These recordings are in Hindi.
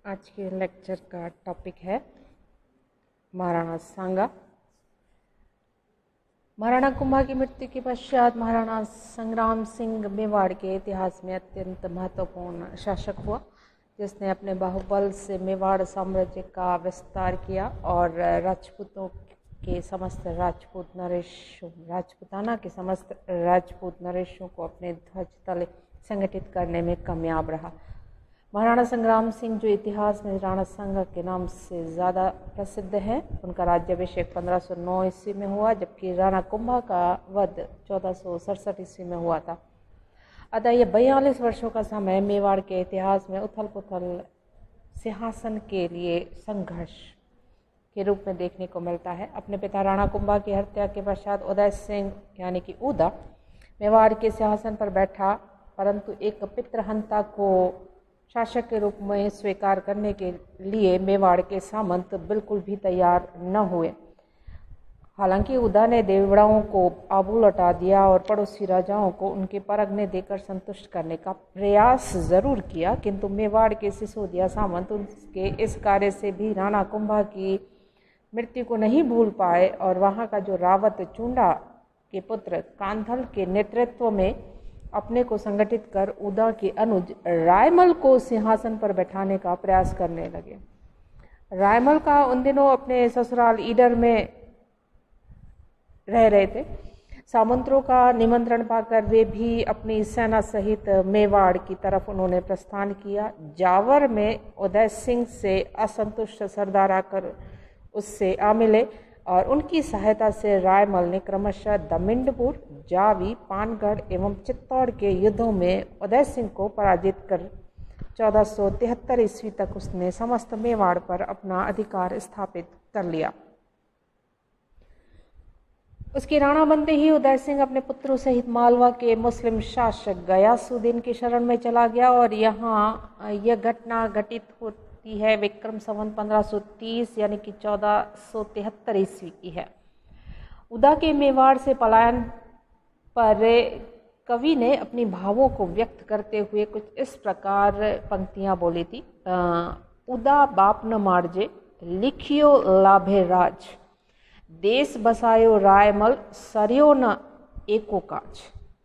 आज के लेक्चर का टॉपिक है महाराणा सांगा। महाराणा कुंभा की मृत्यु के पश्चात महाराणा संग्राम सिंह मेवाड़ के इतिहास में अत्यंत महत्वपूर्ण शासक हुआ, जिसने अपने बाहुबल से मेवाड़ साम्राज्य का विस्तार किया और राजपूतों के समस्त राजपूताना के समस्त राजपूत नरेशों को अपने ध्वज तले संगठित करने में कामयाब रहा। महाराणा संग्राम सिंह, जो इतिहास में राणा सांगा के नाम से ज़्यादा प्रसिद्ध है, उनका राज्याभिषेक 1509 ईस्वी में हुआ, जबकि राणा कुंभा का वध 1467 ईस्वी में हुआ था। अतः यह 42 वर्षों का समय मेवाड़ के इतिहास में उथल पुथल सिंहासन के लिए संघर्ष के रूप में देखने को मिलता है। अपने पिता राणा कुंभा की हत्या के पश्चात उदय सिंह यानी कि उदा मेवाड़ के सिंहासन पर बैठा, परंतु एक पितृहंता को शासक के रूप में स्वीकार करने के लिए मेवाड़ के सामंत बिल्कुल भी तैयार न हुए। हालांकि उदा ने देवड़ाओं को आबू लौटा दिया और पड़ोसी राजाओं को उनके परगने देकर संतुष्ट करने का प्रयास जरूर किया, किंतु मेवाड़ के सिसोदिया सामंत उसके इस कार्य से भी राणा कुंभा की मृत्यु को नहीं भूल पाए और वहाँ का जो रावत चूंडा के पुत्र कांधल के नेतृत्व में अपने को संगठित कर उदा के अनुज रायमल को सिंहासन पर बैठाने का प्रयास करने लगे। रायमल का उन दिनों अपने ससुराल ईडर में रह रहे थे। सामंतों का निमंत्रण पाकर वे भी अपनी सेना सहित मेवाड़ की तरफ उन्होंने प्रस्थान किया। जावर में उदय सिंह से असंतुष्ट सरदार आकर उससे आ मिले और उनकी सहायता से रायमल ने क्रमशः दमिंडपुर, जावी, पानगढ़ एवं चित्तौड़ के युद्धों में उदय सिंह को पराजित कर 1473 ईस्वी तक उसने समस्त मेवाड़ पर अपना अधिकार स्थापित कर लिया। उसके राणा बनते ही उदय सिंह अपने पुत्रों सहित मालवा के मुस्लिम शासक गयासुद्दीन की शरण में चला गया और यहाँ यह घटना घटित होती है विक्रम संवत 1530 यानी कि 1473 ईस्वी की है। उदा के मेवाड़ से पलायन पर कवि ने अपनी भावों को व्यक्त करते हुए कुछ इस प्रकार पंक्तियां बोली थी। उदा बाप न मारजे, लिखियो लाभे राज, देश बसायो रायमल, सरियो न एको काज।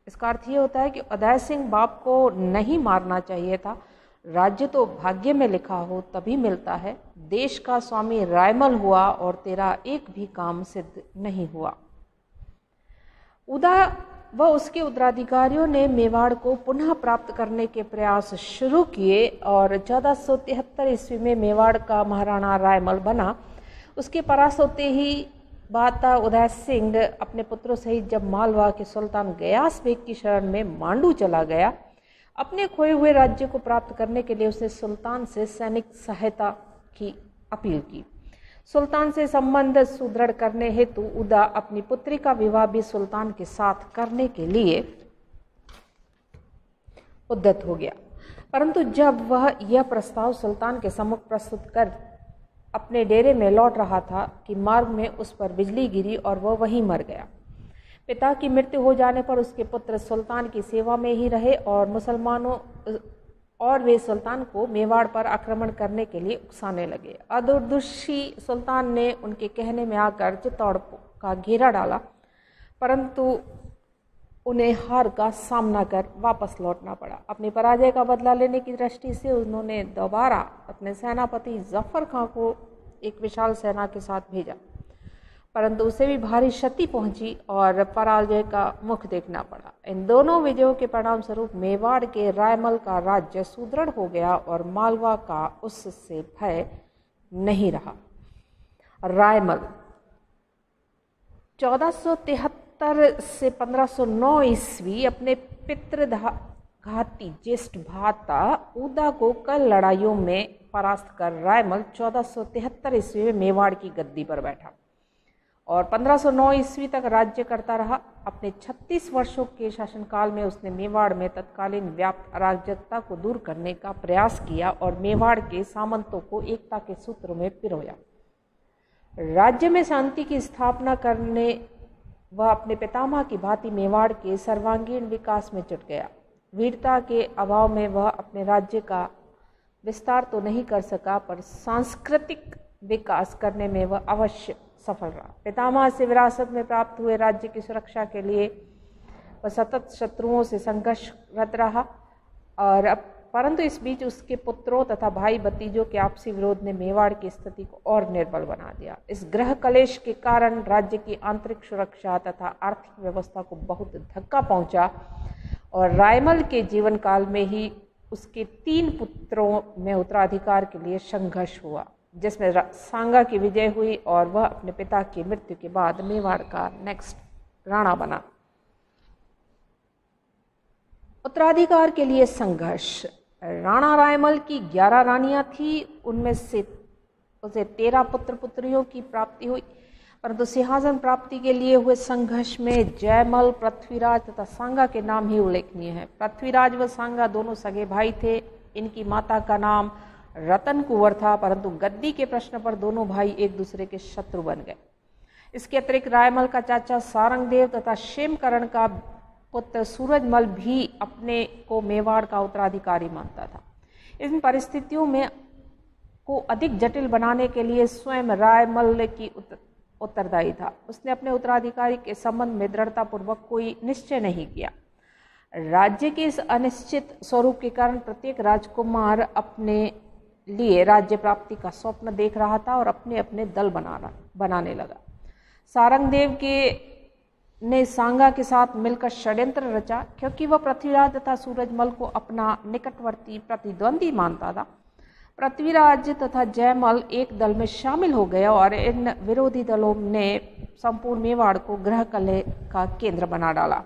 इसका अर्थ ये होता है कि उदय सिंह बाप को नहीं मारना चाहिए था। राज्य तो भाग्य में लिखा हो तभी मिलता है। देश का स्वामी रायमल हुआ और तेरा एक भी काम सिद्ध नहीं हुआ। उदा व उसके उत्तराधिकारियों ने मेवाड़ को पुनः प्राप्त करने के प्रयास शुरू किए और 1473 ईस्वी में मेवाड़ का महाराणा रायमल बना। उसके परास्त होते ही बाता उदय सिंह अपने पुत्रों सहित जब मालवा के सुल्तान गयास बेग की शरण में मांडू चला गया, अपने खोए हुए राज्य को प्राप्त करने के लिए उसने सुल्तान से सैनिक सहायता की अपील की। सुल्तान से संबंध सुदृढ़ करने हेतु उदा अपनी पुत्री का विवाह भी सुल्तान के साथ करने के लिए उद्यत हो गया, परंतु जब वह यह प्रस्ताव सुल्तान के सम्मुख प्रस्तुत कर अपने डेरे में लौट रहा था कि मार्ग में उस पर बिजली गिरी और वह वहीं मर गया। पिता की मृत्यु हो जाने पर उसके पुत्र सुल्तान की सेवा में ही रहे और वे सुल्तान को मेवाड़ पर आक्रमण करने के लिए उकसाने लगे। अदुर्दुशी सुल्तान ने उनके कहने में आकर चित्तौड़ का घेरा डाला, परंतु उन्हें हार का सामना कर वापस लौटना पड़ा। अपनी पराजय का बदला लेने की दृष्टि से उन्होंने दोबारा अपने सेनापति जफर खां को एक विशाल सेना के साथ भेजा, परंतु उसे भी भारी क्षति पहुंची और पराजय का मुख देखना पड़ा। इन दोनों विजयों के परिणाम स्वरूप मेवाड़ के रायमल का राज्य सुदृढ़ हो गया और मालवा का उससे भय नहीं रहा। रायमल 1473 से 1509 ईस्वी अपने पितृघाती ज्येष्ठ भ्राता उदा को कई लड़ाइयों में परास्त कर रायमल 1473 ईस्वी में मेवाड़ की गद्दी पर बैठा और 1509 ईस्वी तक राज्य करता रहा। अपने 36 वर्षों के शासनकाल में उसने मेवाड़ में तत्कालीन व्याप्त अराजकता को दूर करने का प्रयास किया और मेवाड़ के सामंतों को एकता के सूत्र में पिरोया। राज्य में शांति की स्थापना करने वह अपने पितामह की भांति मेवाड़ के सर्वांगीण विकास में जुट गया। वीरता के अभाव में वह अपने राज्य का विस्तार तो नहीं कर सका, पर सांस्कृतिक विकास करने में वह अवश्य सफल रहा। पितामह से विरासत में प्राप्त हुए राज्य की सुरक्षा के लिए वह सतत शत्रुओं से संघर्षरत रहा, और परंतु इस बीच उसके पुत्रों तथा भाई भतीजों के आपसी विरोध ने मेवाड़ की स्थिति को और निर्बल बना दिया। इस ग्रह कलेश के कारण राज्य की आंतरिक सुरक्षा तथा आर्थिक व्यवस्था को बहुत धक्का पहुंचा, और रायमल के जीवन काल में ही उसके 3 पुत्रों में उत्तराधिकार के लिए संघर्ष हुआ, जिसमें सांगा की विजय हुई और वह अपने पिता की मृत्यु के बाद मेवाड़ का नेक्स्ट राणा बना। उत्तराधिकार के लिए संघर्ष। राणा रायमल की 11 रानियां थी, उनमें से उसे 13 पुत्र पुत्रियों की प्राप्ति हुई, परंतु सिंहासन प्राप्ति के लिए हुए संघर्ष में जयमल, पृथ्वीराज तथा सांगा के नाम ही उल्लेखनीय है। पृथ्वीराज व सांगा दोनों सगे भाई थे। इनकी माता का नाम रतन कुंवर था, परंतु गद्दी के प्रश्न पर दोनों भाई एक दूसरे के शत्रु बन गए। इसके अतिरिक्त रायमल का चाचा सारंगदेव तथा शेमकरण का पुत्र सूरजमल भी अपने को मेवाड़ का उत्तराधिकारी मानता था। इन परिस्थितियों में को अधिक जटिल बनाने के लिए स्वयं रायमल की उत्तरदायी था। उसने अपने उत्तराधिकारी के संबंध में दृढ़तापूर्वक कोई निश्चय नहीं किया। राज्य के इस अनिश्चित स्वरूप के कारण प्रत्येक राजकुमार अपने लिए राज्य प्राप्ति का स्वप्न देख रहा था और अपने अपने दल बनाने लगा। सारंगदेव ने सांगा के साथ मिलकर षड्यंत्र रचा, क्योंकि वह पृथ्वीराज तथा सूरजमल को अपना निकटवर्ती प्रतिद्वंदी मानता था। पृथ्वीराज तथा जयमल एक दल में शामिल हो गए और इन विरोधी दलों ने संपूर्ण मेवाड़ को ग्रह कलह का केंद्र बना डाला।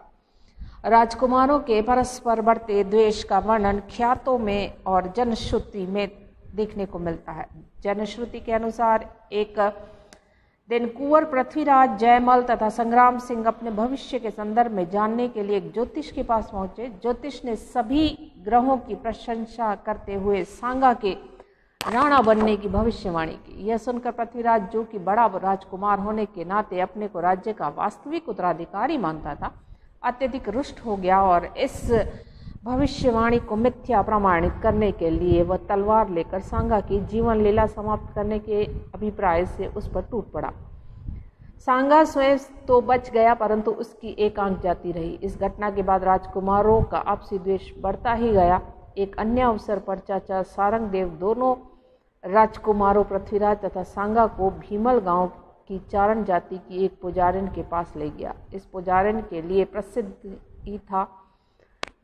राजकुमारों के परस्पर बढ़ते द्वेष का वर्णन ख्यातों में और जनश्रुति में देखने को मिलता है। जनश्रुति के अनुसार एक दिन कुंवर पृथ्वीराज, जयमल तथा संग्राम सिंह अपने भविष्य के संदर्भ में जानने के लिए एक ज्योतिष के पास पहुंचे। ज्योतिष ने सभी ग्रहों की प्रशंसा करते हुए सांगा के राणा बनने की भविष्यवाणी की। यह सुनकर पृथ्वीराज, जो कि बड़ा राजकुमार होने के नाते अपने को राज्य का वास्तविक उत्तराधिकारी मानता था, अत्यधिक रुष्ट हो गया और इस भविष्यवाणी को मिथ्या प्रमाणित करने के लिए वह तलवार लेकर सांगा की जीवन लीला समाप्त करने के अभिप्राय से उस पर टूट पड़ा। सांगा स्वयं तो बच गया, परंतु उसकी एक आंख जाती रही। इस घटना के बाद राजकुमारों का आपसी द्वेष बढ़ता ही गया। एक अन्य अवसर पर चाचा सारंगदेव दोनों राजकुमारों पृथ्वीराज तथा सांगा को भीमल गांव की चारण जाति की एक पुजारिन के पास ले गया। इस पुजारिन के लिए प्रसिद्ध ही था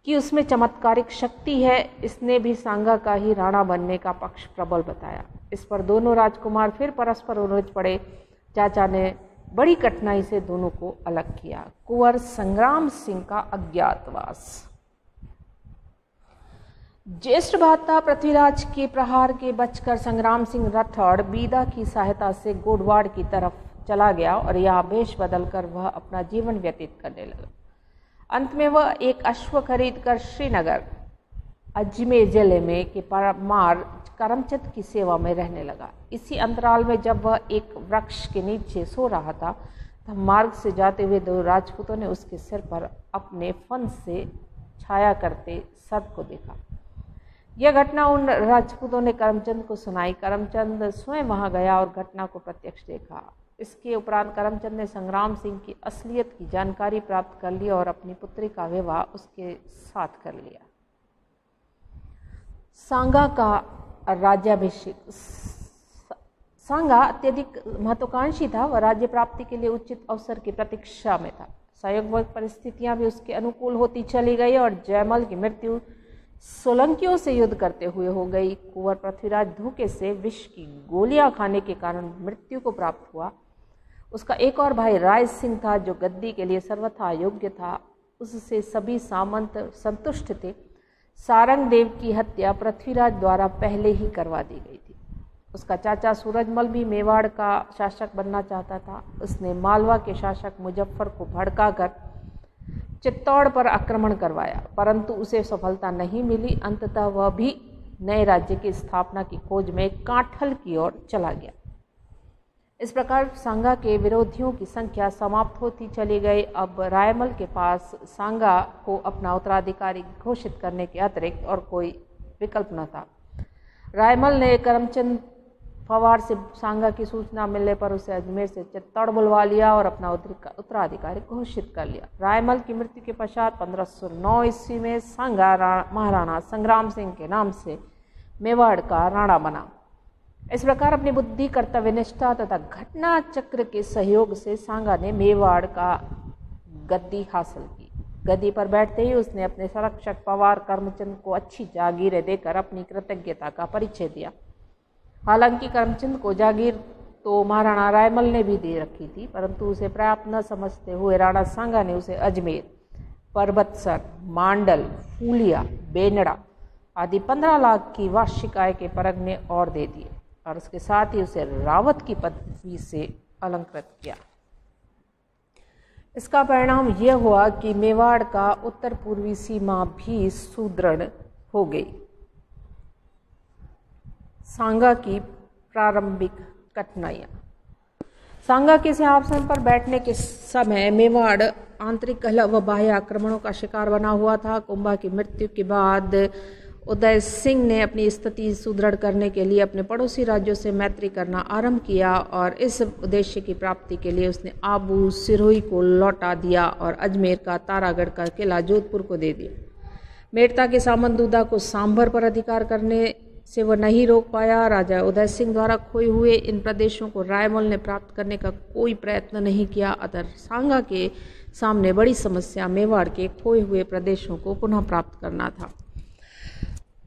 कि उसमें चमत्कारिक शक्ति है। इसने भी सांगा का ही राणा बनने का पक्ष प्रबल बताया। इस पर दोनों राजकुमार फिर परस्पर उलझ पड़े। चाचा ने बड़ी कठिनाई से दोनों को अलग किया। कुंवर संग्राम सिंह का अज्ञातवास। ज्येष्ठ भ्राता पृथ्वीराज के प्रहार के बचकर संग्राम सिंह राठौड़ बीदा की सहायता से गोडवाड़ की तरफ चला गया और यहाँ वेश बदलकर वह अपना जीवन व्यतीत करने लगा। अंत में वह एक अश्व खरीदकर श्रीनगर अजमेर जिले में के परमार करमचंद की सेवा में रहने लगा। इसी अंतराल में जब वह एक वृक्ष के नीचे सो रहा था, तब मार्ग से जाते हुए 2 राजपूतों ने उसके सिर पर अपने फन से छाया करते सर्प को देखा। यह घटना उन राजपूतों ने करमचंद को सुनाई। करमचंद स्वयं वहां गया और घटना को प्रत्यक्ष देखा। इसके उपरांत करमचंद ने संग्राम सिंह की असलियत की जानकारी प्राप्त कर ली और अपनी पुत्री का विवाह उसके साथ कर लिया। सांगा का राज्याभिषेक। सांगा अत्यधिक महत्वाकांक्षी था। वह राज्य प्राप्ति के लिए उचित अवसर की प्रतीक्षा में था। संयोगवश परिस्थितियां भी उसके अनुकूल होती चली गई और जयमल की मृत्यु सोलंकियों से युद्ध करते हुए हो गई। कुंवर पृथ्वीराज धोखे से विष की गोलियां खाने के कारण मृत्यु को प्राप्त हुआ। उसका एक और भाई राय सिंह था, जो गद्दी के लिए सर्वथा योग्य था। उससे सभी सामंत संतुष्ट थे। सारंगदेव की हत्या पृथ्वीराज द्वारा पहले ही करवा दी गई थी। उसका चाचा सूरजमल भी मेवाड़ का शासक बनना चाहता था। उसने मालवा के शासक मुजफ्फर को भड़काकर चित्तौड़ पर आक्रमण करवाया, परंतु उसे सफलता नहीं मिली। अंततः वह भी नए राज्य की स्थापना की खोज में कांठल की ओर चला गया। इस प्रकार सांगा के विरोधियों की संख्या समाप्त होती चली गई। अब रायमल के पास सांगा को अपना उत्तराधिकारी घोषित करने के अतिरिक्त और कोई विकल्प न था। रायमल ने करमचंद पवार से सांगा की सूचना मिलने पर उसे अजमेर से चित्तौड़ बुलवा लिया और अपना उत्तराधिकारी घोषित कर लिया। रायमल की मृत्यु के पश्चात 1509 ईस्वी में सांगा महाराणा संग्राम सिंह के नाम से मेवाड़ का राणा बना। इस प्रकार अपनी बुद्धि, कर्तव्यनिष्ठा तथा घटना चक्र के सहयोग से सांगा ने मेवाड़ का गद्दी हासिल की। गद्दी पर बैठते ही उसने अपने संरक्षक पवार करमचंद को अच्छी जागीरें देकर अपनी कृतज्ञता का परिचय दिया। हालांकि करमचंद को जागीर तो महाराणा रायमल ने भी दे रखी थी, परंतु उसे पर्याप्त न समझते हुए राणा सांगा ने उसे अजमेर, परबतसर, मांडल, फूलिया, बेनड़ा आदि 15 लाख की वार्षिक आय के परगने और दे दिए और उसके साथ ही उसे रावत की पदवी से अलंकृत किया। इसका परिणाम यह हुआ कि मेवाड़ का उत्तर पूर्वी सीमा भी सुदृढ़ हो गई। सांगा की प्रारंभिक कठिनाइयाँ। सांगा के सिंहासन पर बैठने के समय मेवाड़ आंतरिक कलह व बाह्य आक्रमणों का शिकार बना हुआ था। कुंभा की मृत्यु के बाद उदय सिंह ने अपनी स्थिति सुदृढ़ करने के लिए अपने पड़ोसी राज्यों से मैत्री करना आरंभ किया और इस उद्देश्य की प्राप्ति के लिए उसने आबू सिरोही को लौटा दिया और अजमेर का तारागढ़ का किला जोधपुर को दे दिया। मेड़ता के सामंतदूदा को सांभर पर अधिकार करने से वह नहीं रोक पाया। राजा उदय सिंह द्वारा खोए हुए इन प्रदेशों को रायमल ने प्राप्त करने का कोई प्रयत्न नहीं किया। अतः सांगा के सामने बड़ी समस्या मेवाड़ के खोए हुए प्रदेशों को पुनः प्राप्त करना था।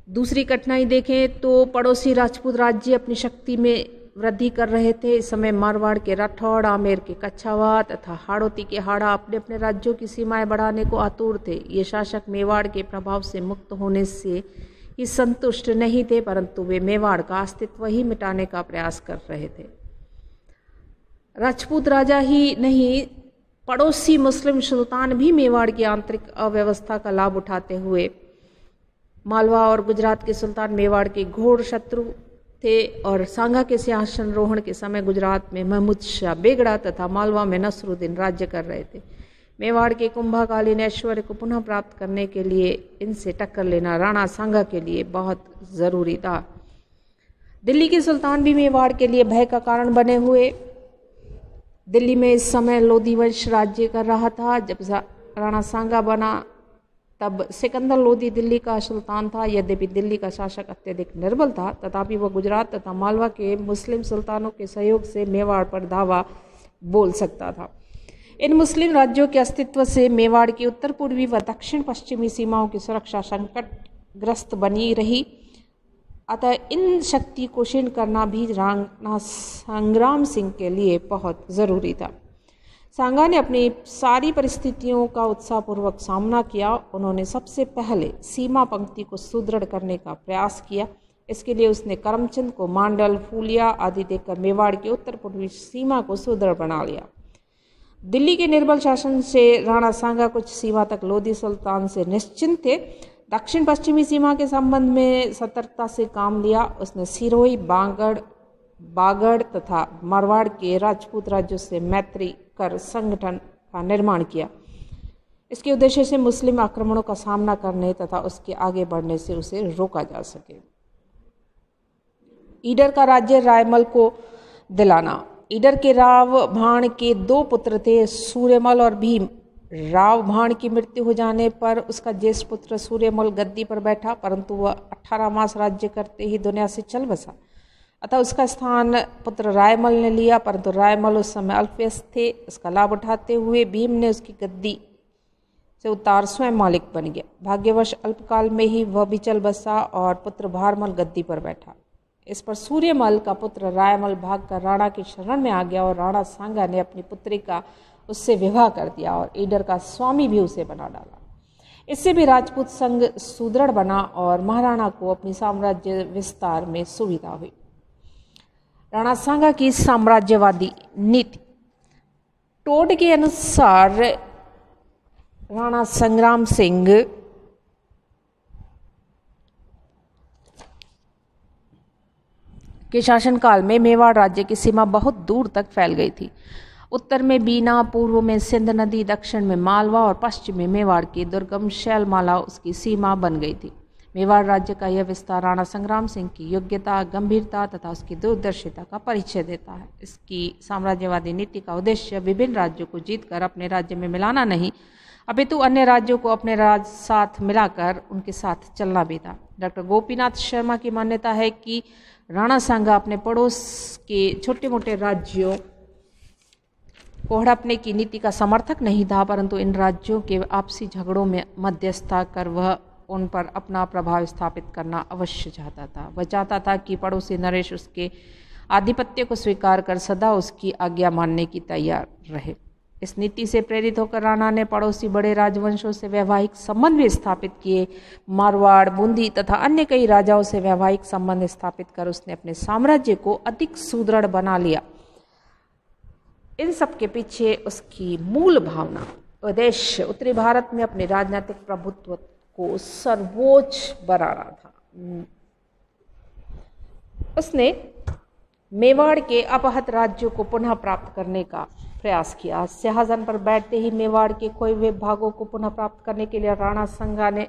दूसरी कठिनाई देखें तो पड़ोसी राजपूत राज्य अपनी शक्ति में वृद्धि कर रहे थे। इस समय मारवाड़ के राठौड़, आमेर के कच्छावा तथा हाड़ौती के हाड़ा अपने अपने राज्यों की सीमाएं बढ़ाने को आतुर थे। ये शासक मेवाड़ के प्रभाव से मुक्त होने से ही संतुष्ट नहीं थे, परंतु वे मेवाड़ का अस्तित्व ही मिटाने का प्रयास कर रहे थे। राजपूत राजा ही नहीं, पड़ोसी मुस्लिम सुल्तान भी मेवाड़ की आंतरिक अव्यवस्था का लाभ उठाते हुए मालवा और गुजरात के सुल्तान मेवाड़ के घोर शत्रु थे और सांगा के सिंहासन रोहण के समय गुजरात में महमूद शाह बेगड़ा तथा मालवा में नसरुद्दीन राज्य कर रहे थे। मेवाड़ के कुंभाकालीन ऐश्वर्य को पुनः प्राप्त करने के लिए इनसे टक्कर लेना राणा सांगा के लिए बहुत जरूरी था। दिल्ली के सुल्तान भी मेवाड़ के लिए भय का कारण बने हुए। दिल्ली में इस समय लोधी वंश राज्य कर रहा था। जब राणा सांगा बना तब सिकंदर लोधी दिल्ली का सुल्तान था। यद्यपि दिल्ली का शासक अत्यधिक निर्बल था, तथापि वह गुजरात तथा मालवा के मुस्लिम सुल्तानों के सहयोग से मेवाड़ पर धावा बोल सकता था। इन मुस्लिम राज्यों के अस्तित्व से मेवाड़ की उत्तर पूर्वी व दक्षिण पश्चिमी सीमाओं की सुरक्षा संकटग्रस्त बनी रही। अतः इन शक्ति को क्षीण करना भी राणा संग्राम सिंह के लिए बहुत जरूरी था। सांगा ने अपनी सारी परिस्थितियों का उत्साहपूर्वक सामना किया। उन्होंने सबसे पहले सीमा पंक्ति को सुदृढ़ करने का प्रयास किया। इसके लिए उसने करमचंद को मांडल, फूलिया आदि देकर मेवाड़ की उत्तर पूर्वी सीमा को सुदृढ़ बना लिया। दिल्ली के निर्बल शासन से राणा सांगा कुछ सीमा तक लोधी सुल्तान से निश्चिंत थे। दक्षिण पश्चिमी सीमा के संबंध में सतर्कता से काम लिया। उसने सिरोही, बागड़ तथा मारवाड़ के राजपूत राज्यों से मैत्री कर संगठन का निर्माण किया। इसके उद्देश्य से मुस्लिम आक्रमणों का सामना करने तथा उसके आगे बढ़ने से उसे रोका जा सके। ईडर का राज्य रायमल को दिलाना। ईडर के राव भाण के 2 पुत्र थे, सूर्यमल और भीम। राव भाण की मृत्यु हो जाने पर उसका ज्येष्ठ पुत्र सूर्यमल गद्दी पर बैठा, परंतु वह 18 मास राज्य करते ही दुनिया से चल बसा। अतः उसका स्थान पुत्र रायमल ने लिया, परंतु रायमल उस समय अल्पवयस्क थे। इसका लाभ उठाते हुए भीम ने उसकी गद्दी से उतार स्वयं मालिक बन गया। भाग्यवश अल्पकाल में ही वह भी चल बसा और पुत्र भारमल गद्दी पर बैठा। इस पर सूर्यमल का पुत्र रायमल भागकर राणा की शरण में आ गया और राणा सांगा ने अपनी पुत्री का उससे विवाह कर दिया और ईडर का स्वामी भी उसे बना डाला। इससे भी राजपूत संघ सुदृढ़ बना और महाराणा को अपनी साम्राज्य विस्तार में सुविधा हुई। राणा सांगा की साम्राज्यवादी नीति। टोड के अनुसार राणा संग्राम सिंह के शासनकाल में मेवाड़ राज्य की सीमा बहुत दूर तक फैल गई थी। उत्तर में बीना, पूर्व में सिंध नदी, दक्षिण में मालवा और पश्चिम में मेवाड़ की दुर्गम शैलमाला उसकी सीमा बन गई थी। मेवाड़ राज्य का यह विस्तार राणा संग्राम सिंह की योग्यता, गंभीरता तथा उसकी दूरदर्शिता का परिचय देता है। इसकी साम्राज्यवादी नीति का उद्देश्य विभिन्न राज्यों को जीतकर अपने राज्य में मिलाना नहीं, अपितु अन्य राज्यों को अपने राज्य साथ मिलाकर उनके साथ चलना भी था। डॉक्टर गोपीनाथ शर्मा की मान्यता है कि राणा सांगा अपने पड़ोस के छोटे मोटे राज्यों को हड़पने की नीति का समर्थक नहीं था, परंतु इन राज्यों के आपसी झगड़ों में मध्यस्थता कर वह उन पर अपना प्रभाव स्थापित करना अवश्य चाहता था। वह चाहता था कि पड़ोसी नरेश उसके आधिपत्य को स्वीकार कर सदा उसकी आज्ञा मानने की तैयार रहे। इस नीति से प्रेरित होकर राणा ने पड़ोसी बड़े राजवंशों से वैवाहिक संबंध भी स्थापित किए। मारवाड़, बूंदी तथा अन्य कई राजाओं से वैवाहिक संबंध स्थापित कर उसने अपने साम्राज्य को अधिक सुदृढ़ बना लिया। इन सब के पीछे उसकी मूल भावना, उद्देश्य उत्तरी भारत में अपने राजनीतिक प्रभुत्व को सर्वोच्च बनाना था। उसने मेवाड़ के अपहत राज्यों को पुनः प्राप्त करने का प्रयास किया। सिंहासन पर बैठते ही मेवाड़ के खोए हुए भागों को पुनः प्राप्त करने के लिए राणा सांगा ने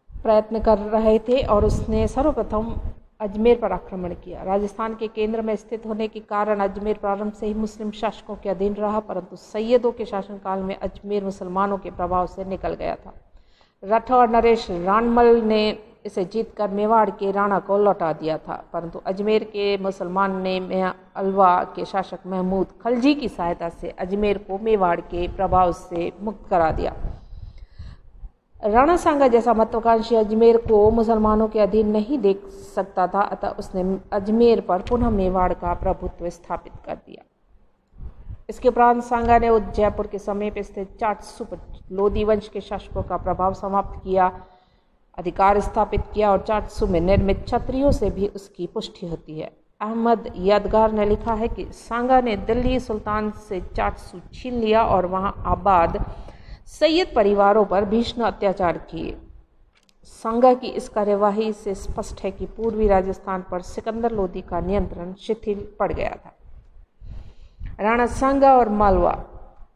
प्रयत्न कर रहे थे और उसने सर्वप्रथम अजमेर पर आक्रमण किया। राजस्थान के केंद्र में स्थित होने के कारण अजमेर प्रारंभ से ही मुस्लिम शासकों के अधीन रहा, परंतु सैयदों के शासनकाल में अजमेर मुसलमानों के प्रभाव से निकल गया था। राठौर नरेश रानमल ने इसे जीतकर मेवाड़ के राणा को लौटा दिया था, परंतु अजमेर के मुसलमान ने अलवा के शासक महमूद खलजी की सहायता से अजमेर को मेवाड़ के प्रभाव से मुक्त करा दिया। राणा सांगा जैसा महत्वाकांक्षी अजमेर को मुसलमानों के अधीन नहीं देख सकता था, अतः उसने अजमेर पर पुनः मेवाड़ का प्रभुत्व स्थापित कर दिया। इसके उपरांत सांगा ने जयपुर के समीप स्थित चाटसू पर लोधी वंश के शासकों का प्रभाव समाप्त किया, अधिकार स्थापित किया और चाटसू में निर्मित क्षत्रियों से भी उसकी पुष्टि होती है। अहमद यादगार ने लिखा है कि सांगा ने दिल्ली सुल्तान से चाटसू छीन लिया और वहां आबाद सैयद परिवारों पर भीषण अत्याचार किए। सांगा की इस कार्यवाही से स्पष्ट है कि पूर्वी राजस्थान पर सिकंदर लोधी का नियंत्रण शिथिल पड़ गया था। राणा सांगा और मालवा।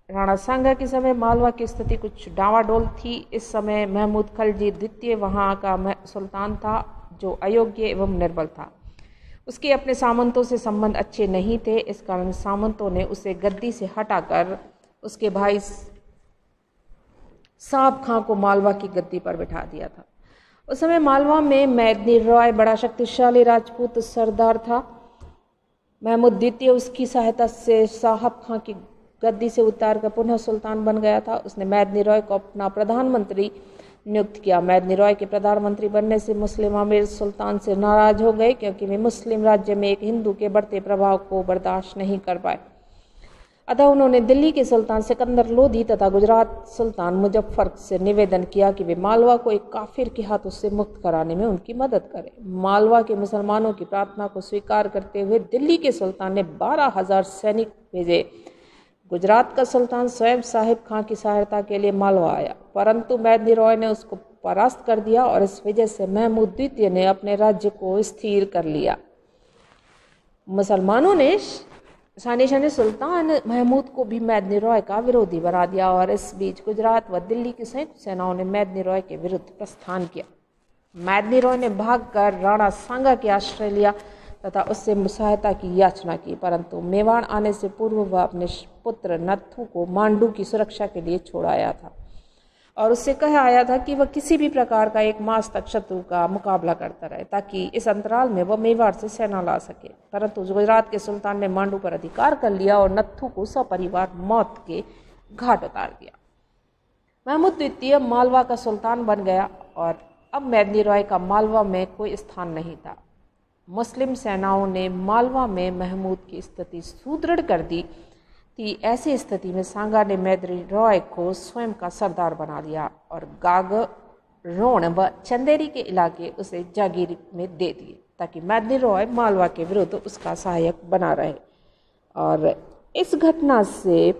राणा सांगा के समय मालवा की स्थिति कुछ डावाडोल थी। इस समय महमूद खलजी द्वितीय वहां का सुल्तान था, जो अयोग्य एवं निर्बल था। उसके अपने सामंतों से संबंध अच्छे नहीं थे, इस कारण सामंतों ने उसे गद्दी से हटाकर उसके भाई साहब खां को मालवा की गद्दी पर बिठा दिया था। उस समय मालवा में मैदनी रॉय बड़ा शक्तिशाली राजपूत सरदार था। महमूद द्वितीय उसकी सहायता से साहब खां की गद्दी से उतारकर पुनः सुल्तान बन गया था। उसने मैदनी रॉय को अपना प्रधानमंत्री नियुक्त किया। मैदनी रॉय के प्रधानमंत्री बनने से मुस्लिम आमिर सुल्तान से नाराज हो गए, क्योंकि वे मुस्लिम राज्य में एक हिंदू के बढ़ते प्रभाव को बर्दाश्त नहीं कर पाए। अतः उन्होंने दिल्ली के सुल्तान सिकंदर लोधी तथा गुजरात सुल्तान मुजफ्फर से निवेदन किया कि वे मालवा को एक काफिर के हाथों से मुक्त कराने में उनकी मदद करें। मालवा के मुसलमानों की प्रार्थना को स्वीकार करते हुए दिल्ली के सुल्तान ने 12,000 सैनिक भेजे। गुजरात का सुल्तान स्वयं साहिब खां की सहायता के लिए मालवा आया, परंतु मैदनी रॉय ने उसको परास्त कर दिया और इस वजह से महमूद द्वितीय ने अपने राज्य को स्थिर कर लिया। मुसलमानों ने शान सुल्तान महमूद को भी मैदनी रॉय का विरोधी बना दिया और इस बीच गुजरात व दिल्ली की संयुक्त सेनाओं ने मैदनी रॉय के विरुद्ध प्रस्थान किया। मैदनी रॉय ने भागकर राणा सांगा के आश्रय लिया तथा उससे सहायता की याचना की, परंतु मेवाड़ आने से पूर्व वह अपने पुत्र नत्थू को मांडू की सुरक्षा के लिए छोड़ आया था और उससे कहा आया था कि वह किसी भी प्रकार का 1 मास तक शत्रु का मुकाबला करता रहे, ताकि इस अंतराल में वह मेवाड़ से सेना ला सके। परंतु गुजरात के सुल्तान ने मांडू पर अधिकार कर लिया और नत्थू को सपरिवार मौत के घाट उतार दिया। महमूद द्वितीय मालवा का सुल्तान बन गया और अब मैदनी रॉय का मालवा में कोई स्थान नहीं था। मुस्लिम सेनाओं ने मालवा में महमूद की स्थिति सुदृढ़ कर दी थी। ऐसी स्थिति में सांगा ने मैदनी रॉय को स्वयं का सरदार बना दिया और गाग, रोण व चंदेरी के इलाके उसे जागीर में दे दिए, ताकि मैदनी रॉय मालवा के विरुद्ध उसका सहायक बना रहे। और इस घटना से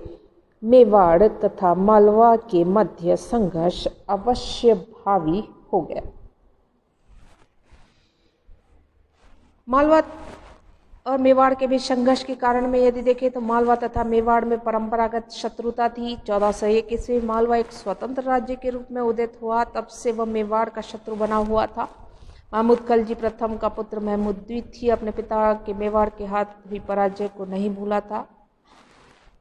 मेवाड़ तथा मालवा के मध्य संघर्ष अवश्य भावी हो गया। मालवा और मेवाड़ के भी संघर्ष के कारण में यदि देखें तो मालवा तथा मेवाड़ में परंपरागत शत्रुता थी। 1401 ईस्वी मालवा एक स्वतंत्र राज्य के रूप में उदित हुआ, तब से वह मेवाड़ का शत्रु बना हुआ था। महमूद खलजी प्रथम का पुत्र महमूद द्वितीय अपने पिता के मेवाड़ के हाथ हुई पराजय को नहीं भूला था।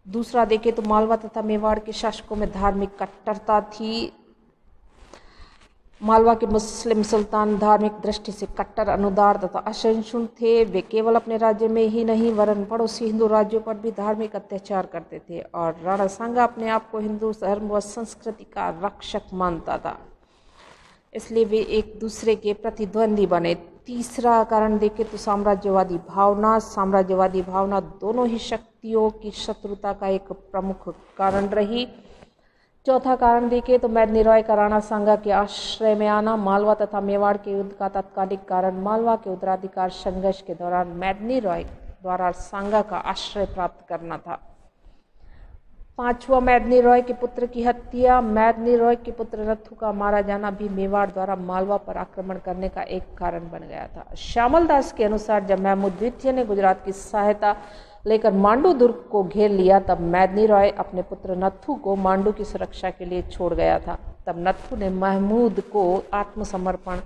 दूसरा देखें तो मालवा तथा मेवाड़ के शासकों में धार्मिक कट्टरता थी। मालवा के मुस्लिम सुल्तान धार्मिक दृष्टि से कट्टर, अनुदार तथा असहिष्णु थे। वे केवल अपने राज्य में ही नहीं वरन पड़ोसी हिंदू राज्यों पर भी धार्मिक अत्याचार करते थे और राणा सांगा अपने आप को हिंदू धर्म व संस्कृति का रक्षक मानता था, इसलिए वे एक दूसरे के प्रतिद्वंदी बने। तीसरा कारण देखें तो साम्राज्यवादी भावना दोनों ही शक्तियों की शत्रुता का एक प्रमुख कारण रही। चौथा कारण देखें तो मैदनी रॉय का राणा सांगा के आश्रय में आना। मालवा तथा मेवाड़ के युद्ध का तात्कालिक कारण मालवा के उत्तराधिकार संघर्ष के दौरान मैदनी रॉय द्वारा सांगा का आश्रय प्राप्त करना था। पांचवा, मैदनी रॉय के पुत्र की हत्या। मैदनी रॉय के पुत्र नत्थू का मारा जाना भी मेवाड़ द्वारा मालवा पर आक्रमण करने का एक कारण बन गया था। श्यामल दास के अनुसार जब महमूद द्वितीय ने गुजरात की सहायता लेकर मांडू दुर्ग को घेर लिया तब मैदनी रॉय अपने पुत्र नत्थू को मांडू की सुरक्षा के लिए छोड़ गया था। तब नत्थू ने महमूद को आत्मसमर्पण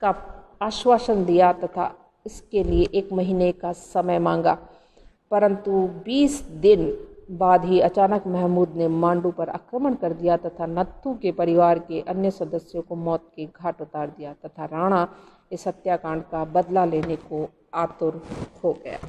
का आश्वासन दिया तथा इसके लिए 1 महीने का समय मांगा, परंतु 20 दिन बाद ही अचानक महमूद ने मांडू पर आक्रमण कर दिया तथा नत्थू के परिवार के अन्य सदस्यों को मौत के घाट उतार दिया तथा राणा इस हत्याकांड का बदला लेने को आतुर हो गया।